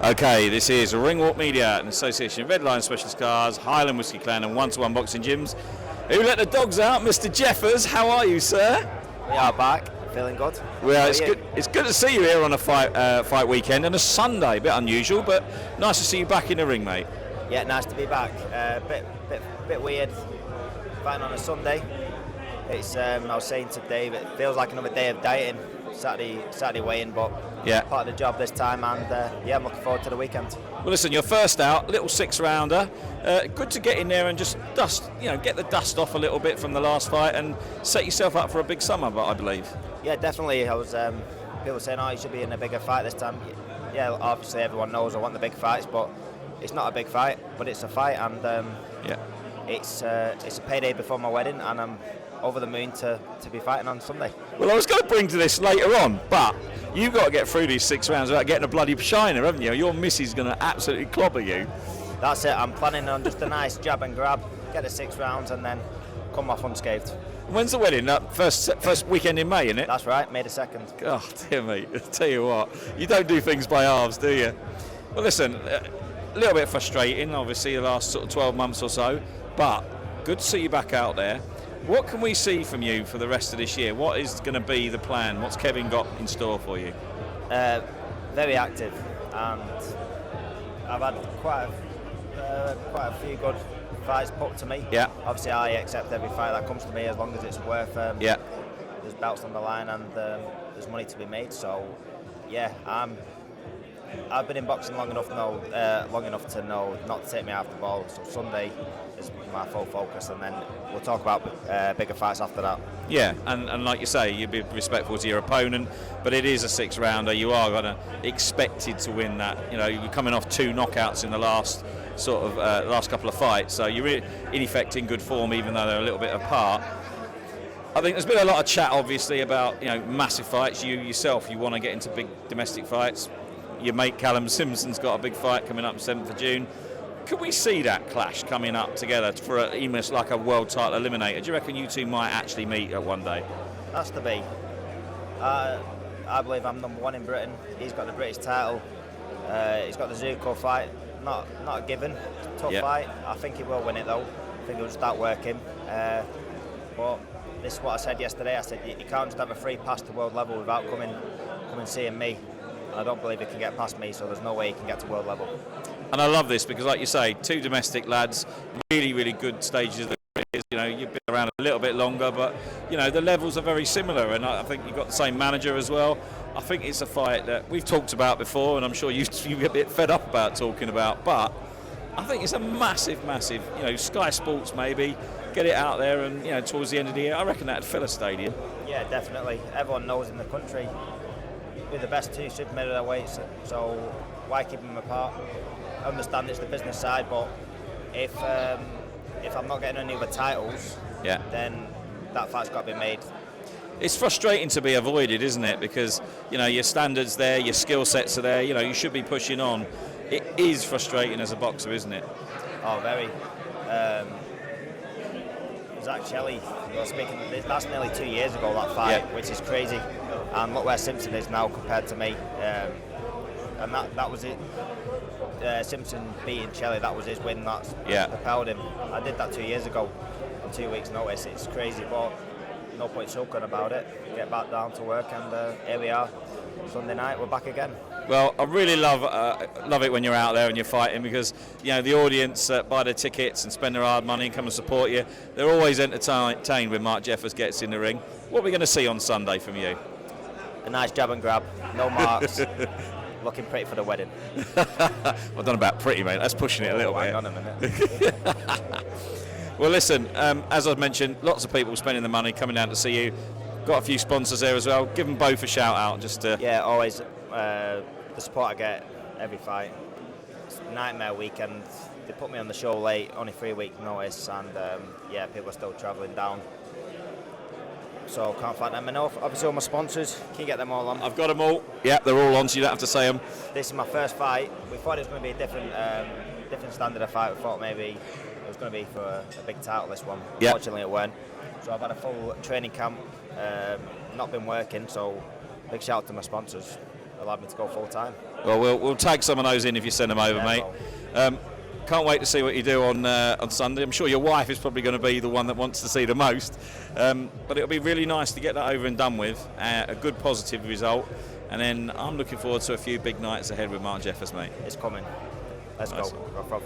Okay, this is Ringwalk Media, an association of Red Line Specialist Cars, Highland Whisky Clan and one-to-one boxing gyms. Who let the dogs out? Mr. Jeffers, how are you, sir? We are back, feeling good. Well, it's good to see you here on a fight weekend and a Sunday. A bit unusual, but nice to see you back in the ring, mate. Yeah, nice to be back. Bit weird fighting on a Sunday. It's I was saying to Dave, it feels like another day of dieting. Saturday weighing, but yeah, part of the job this time, and yeah, I'm looking forward to the weekend. Well, listen, you're first out, little 6-rounder. Good to get in there and just get the dust off a little bit from the last fight and set yourself up for a big summer, I believe. Yeah, definitely. I was people saying, "Oh, you should be in a bigger fight this time." Yeah, obviously everyone knows I want the big fights, but it's not a big fight, but it's a fight, and yeah, it's a payday before my wedding, and I'm over the moon to be fighting on Sunday. Well, I was going to bring to this later on, but you've got to get through these 6 rounds without getting a bloody shiner, haven't you? Your missus is going to absolutely clobber you. That's it. I'm planning on just a nice jab and grab, get the 6 rounds, and then come off unscathed. When's the wedding? First weekend in May, isn't it? That's right, May the 2nd. Oh, dear mate. I tell you what, you don't do things by halves, do you? Well, listen, a little bit frustrating, obviously, the last sort of 12 months or so, but good to see you back out there. What can we see from you for the rest of this year? What is going to be the plan? What's Kevin got in store for you? Very active, and I've had quite a few good fights put to me. Yeah. Obviously, I accept every fight that comes to me as long as it's worth. Yeah. There's belts on the line and there's money to be made. So, yeah, I've been in boxing long enough to know not to take me off the ball. So Sunday is my full focus, and then we'll talk about bigger fights after that. Yeah, and like you say, you'll be respectful to your opponent, but it is a 6-rounder. You are going to expected to win that. You know, you're coming off 2 knockouts in the last couple of fights, so you're in effect in good form, even though they're a little bit apart. I think there's been a lot of chat, obviously, about massive fights. You yourself, you want to get into big domestic fights. Your mate Callum Simpson's got a big fight coming up 7th of June. Could we see that clash coming up together for almost like a world title eliminator? Do you reckon you two might actually meet at one day? Has to be. I believe I'm number 1 in Britain. He's got the British title. He's got the Zuko fight. Not a given. Tough fight. I think he will win it though. I think he'll start working. But this is what I said yesterday. I said you can't just have a free pass to world level without coming seeing me. I don't believe he can get past me, so there's no way he can get to world level. And I love this because, like you say, 2 domestic lads, really, really good stages of the careers. You've been around a little bit longer, but the levels are very similar, and I think you've got the same manager as well. I think it's a fight that we've talked about before, and I'm sure you get a bit fed up about talking about, but I think it's a massive, massive. Sky Sports maybe get it out there, and towards the end of the year, I reckon that'd fill a stadium. Yeah, definitely. Everyone knows in the country we're the best 2 super middleweights, so why keep them apart? I understand it's the business side, but if I'm not getting any other titles, then that fight's got to be made. It's frustrating to be avoided, isn't it? Because your standards there, your skill sets are there. You should be pushing on. It is frustrating as a boxer, isn't it? Oh, very. Zach Shelley, speaking of this, that's nearly 2 years ago, that fight, which is crazy. And look where Simpson is now compared to me. And that was it. Simpson beating Shelley, that was his win. That's propelled him. I did that 2 years ago on 2 weeks' notice. It's crazy, but no point sulking about it. Get back down to work, and here we are. Sunday night, we're back again. Well, I really love it when you're out there and you're fighting, because the audience buy their tickets and spend their hard money and come and support you. They're always entertained when Mark Jeffers gets in the ring. What are we going to see on Sunday from you? A nice jab and grab, no marks. Looking pretty for the wedding. Well, I don't know about pretty, mate. That's pushing it a little bit. Hang on a minute. Well, listen, as I've mentioned, lots of people spending the money coming down to see you. Got a few sponsors there as well. Give them both a shout out. Yeah, always. The support I get every fight. It's a nightmare weekend. They put me on the show late, only 3 weeks notice, and people are still travelling down. So can't thank them enough. Obviously all my sponsors, can you get them all on? I've got them all. Yeah, they're all on, so you don't have to say them. This is my first fight. We thought it was going to be a different standard of fight. We thought maybe it was going to be for a big title, this one. Yep. Fortunately it weren't. So I've had a full training camp, not been working, so big shout out to my sponsors. Allowed me to go full time. Well, we'll tag some of those in if you send them over, mate. Can't wait to see what you do on Sunday. I'm sure your wife is probably going to be the one that wants to see the most. But it'll be really nice to get that over and done with. A good positive result. And then I'm looking forward to a few big nights ahead with Mark Jeffers, mate. It's coming. Let's go. Rough.